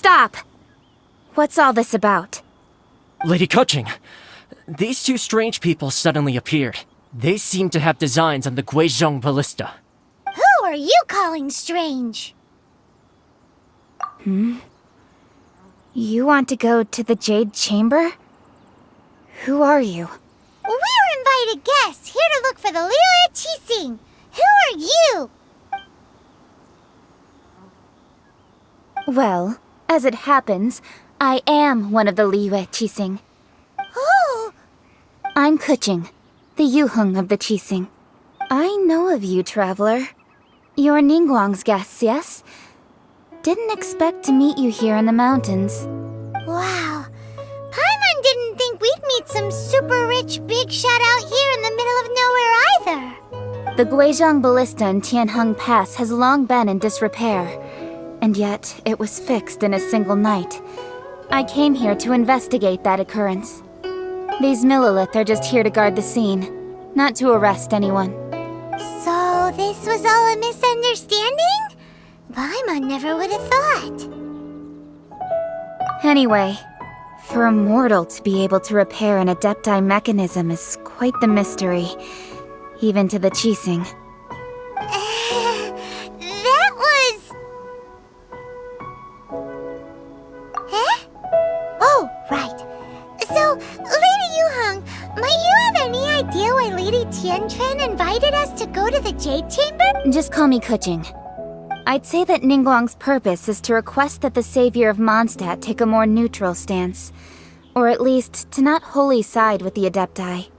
Stop! What's all this about? Lady Kuching, these two strange people suddenly appeared. They seem to have designs on the Guizhong Ballista. Who are you calling strange? You want to go to the Jade Chamber? Who are you? We're invited guests here to look for the Liyue Qixing. Who are you? Well, as it happens, I am one of the Liyue Qixing. Who? I'm Kuching, the Yuheng of the Qixing. I know of you, traveler. You're Ningguang's guests, yes? Didn't expect to meet you here in the mountains. Wow. Paimon didn't think we'd meet some super rich big shot out here in the middle of nowhere either. The Guizhong Ballista in Tianheng Pass has long been in disrepair, and yet it was fixed in a single night. I came here to investigate that occurrence. These Millilith are just here to guard the scene, not to arrest anyone. So this was all a misunderstanding? Paimon never would have thought. Anyway, for a mortal to be able to repair an Adepti mechanism is quite the mystery, even to the Qixing. That was... Huh? Oh, right. So, Lady Yuheng, might you have any idea why Lady Tianquan invited us to go to the Jade Chamber? Just call me Kuching. I'd say that Ningguang's purpose is to request that the savior of Mondstadt take a more neutral stance. Or at least, to not wholly side with the Adepti.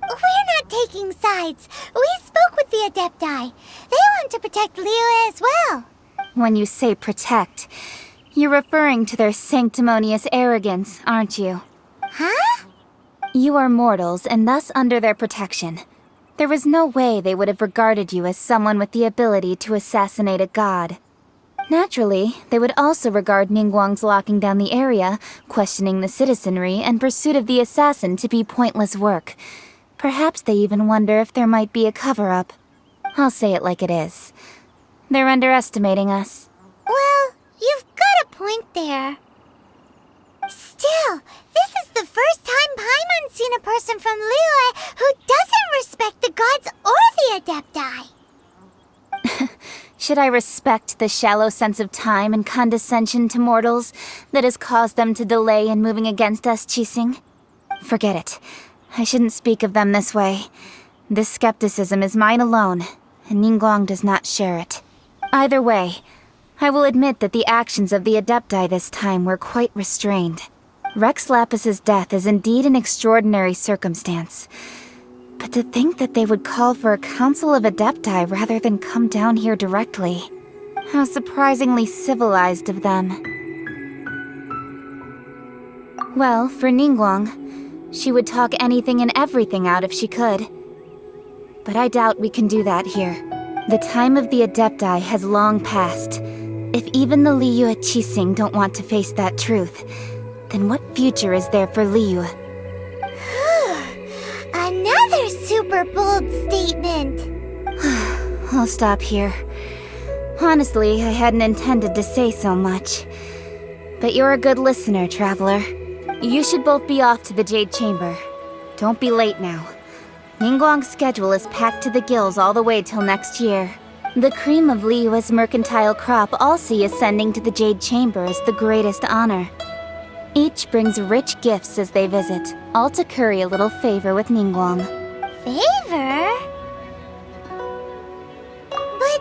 We're not taking sides. We spoke with the Adepti. They want to protect Liyue as well. When you say protect, you're referring to their sanctimonious arrogance, aren't you? Huh? You are mortals, and thus under their protection. There was no way they would have regarded you as someone with the ability to assassinate a god. Naturally, they would also regard Ningguang's locking down the area, questioning the citizenry, and pursuit of the assassin to be pointless work. Perhaps they even wonder if there might be a cover-up. I'll say it like it is. They're underestimating us. Well, you've got a point there. Still, this is the first time Paimon's seen a person from Liyue who doesn't respect the gods or the Adepti. Should I respect the shallow sense of time and condescension to mortals that has caused them to delay in moving against us, Qixing? Forget it. I shouldn't speak of them this way. This skepticism is mine alone, and Ningguang does not share it. Either way, I will admit that the actions of the Adepti this time were quite restrained. Rex Lapis's death is indeed an extraordinary circumstance. But to think that they would call for a council of Adepti rather than come down here directly. How surprisingly civilized of them. Well, for Ningguang, she would talk anything and everything out if she could. But I doubt we can do that here. The time of the Adepti has long passed. If even the Liyue Qixing don't want to face that truth, then what future is there for Liyue? Another super bold statement. I'll stop here. Honestly, I hadn't intended to say so much. But you're a good listener, traveler. You should both be off to the Jade Chamber. Don't be late now. Ningguang's schedule is packed to the gills all the way till next year. The cream of Liyue's mercantile crop all see ascending to the Jade Chamber as the greatest honor. Each brings rich gifts as they visit, all to curry a little favor with Ningguang. Favor? But...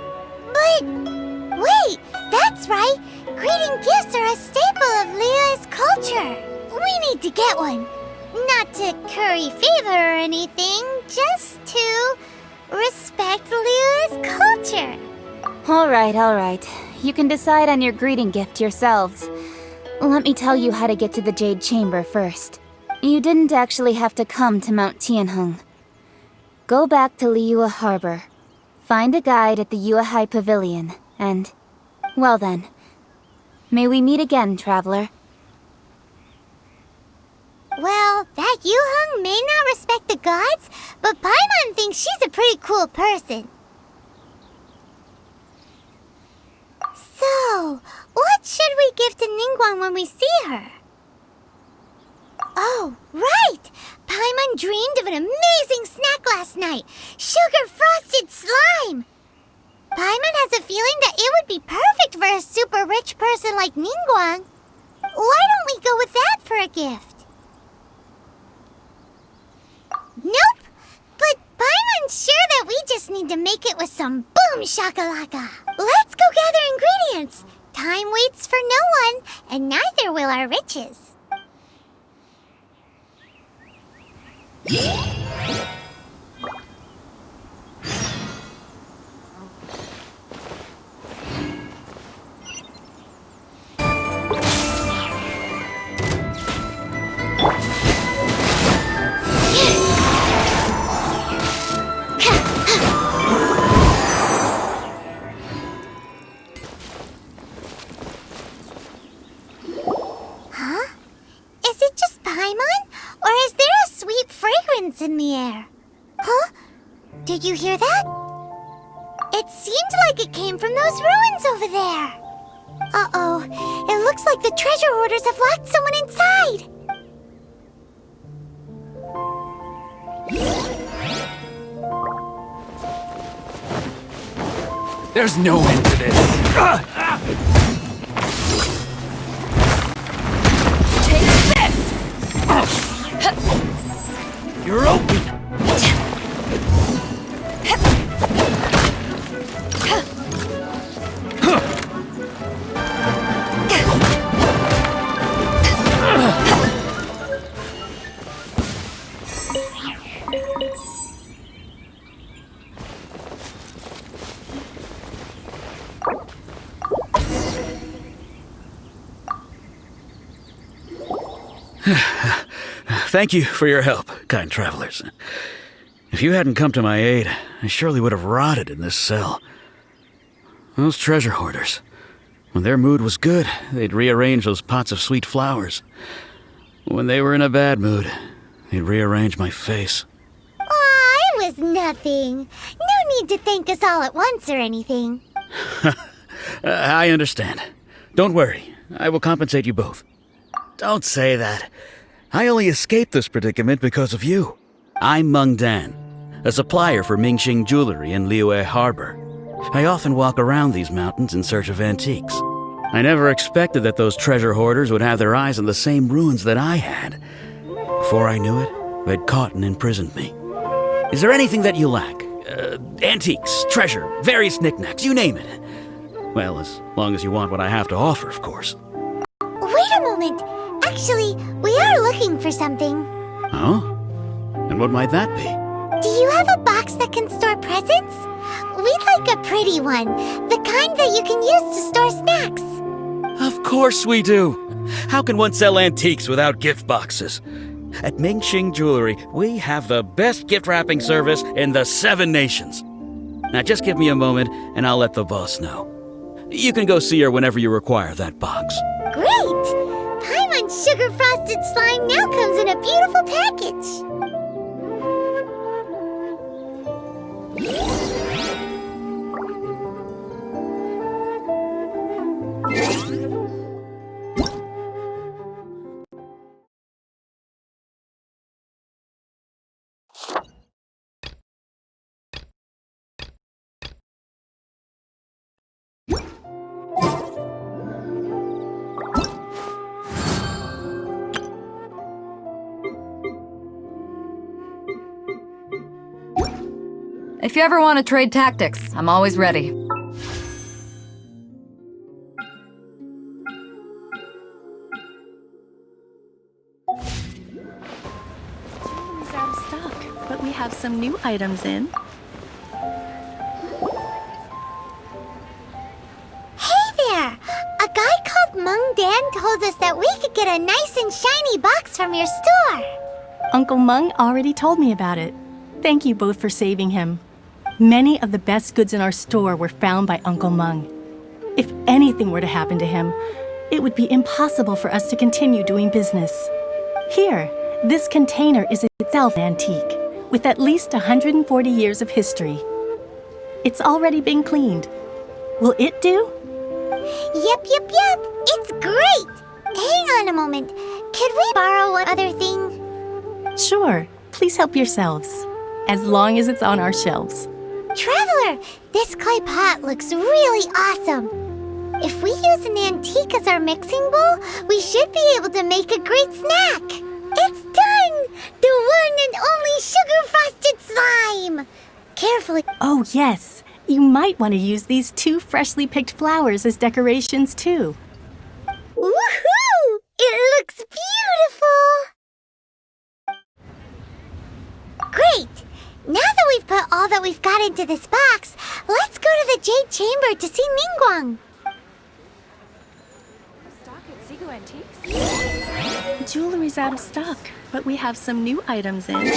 Wait, that's right! Greeting gifts are a staple of Liyue's culture! We need to get one. Not to curry favor or anything, just to respect Liyue's culture. Alright. You can decide on your greeting gift yourselves. Let me tell you how to get to the Jade Chamber first. You didn't actually have to come to Mount Tianheng. Go back to Liyue Harbor. Find a guide at the Yuehai Pavilion, and... well then. May we meet again, traveler. Well, that Yuheng may not respect the gods, but Paimon thinks she's a pretty cool person. So, what should we gift to Ningguang when we see her. Oh, right! Paimon dreamed of an amazing snack last night. Sugar-frosted slime! Paimon has a feeling that it would be perfect for a super rich person like Ningguang. Why don't we go with that for a gift? Nope! But Paimon's sure that we just need to make it with some boom shakalaka. Let's go gather ingredients. Time waits for no one, and neither will our riches. In the air. Huh? Did you hear that? It seemed like it came from those ruins over there. Uh-oh. It looks like the treasure hoarders have locked someone inside. There's no end to this. Take this! You're open! Thank you for your help, kind travelers. If you hadn't come to my aid, I surely would have rotted in this cell. Those treasure hoarders, when their mood was good, they'd rearrange those pots of sweet flowers. When they were in a bad mood, they'd rearrange my face. Aw, it was nothing. No need to thank us all at once or anything. I understand. Don't worry, I will compensate you both. Don't say that. I only escaped this predicament because of you. I'm Meng Dan, a supplier for Mingxing Jewelry in Liyue Harbor. I often walk around these mountains in search of antiques. I never expected that those treasure hoarders would have their eyes on the same ruins that I had. Before I knew it, they'd caught and imprisoned me. Is there anything that you lack? Antiques, treasure, various knickknacks, you name it. Well, as long as you want what I have to offer, of course. Wait a moment. Actually, we are looking for something. Oh? And what might that be? Do you have a box that can store presents? We'd like a pretty one. The kind that you can use to store snacks. Of course we do. How can one sell antiques without gift boxes? At Mingxing Jewelry, we have the best gift wrapping service in the 7 nations. Now just give me a moment and I'll let the boss know. You can go see her whenever you require that box. Great! Paimon's sugar-frosted slime now comes in a beautiful package. If you ever want to trade tactics, I'm always ready. Is out of stock, but we have some new items in. Hey there! A guy called Meng Dan told us that we could get a nice and shiny box from your store. Uncle Meng already told me about it. Thank you both for saving him. Many of the best goods in our store were found by Uncle Meng. If anything were to happen to him, it would be impossible for us to continue doing business. Here, this container is itself antique, with at least 140 years of history. It's already been cleaned. Will it do? Yep. It's great! Hang on a moment. Could we borrow one other thing? Sure, please help yourselves. As long as it's on our shelves. Traveler, this clay pot looks really awesome. If we use an antique as our mixing bowl, we should be able to make a great snack. It's done! The one and only sugar-frosted slime! Carefully. Oh, yes. You might want to use these 2 freshly picked flowers as decorations, too. Woohoo! It looks beautiful! Great! Now that we've put all that we've got into this box, let's go to the Jade Chamber to see Ningguang. Jewelry's out of stock, but we have some new items in.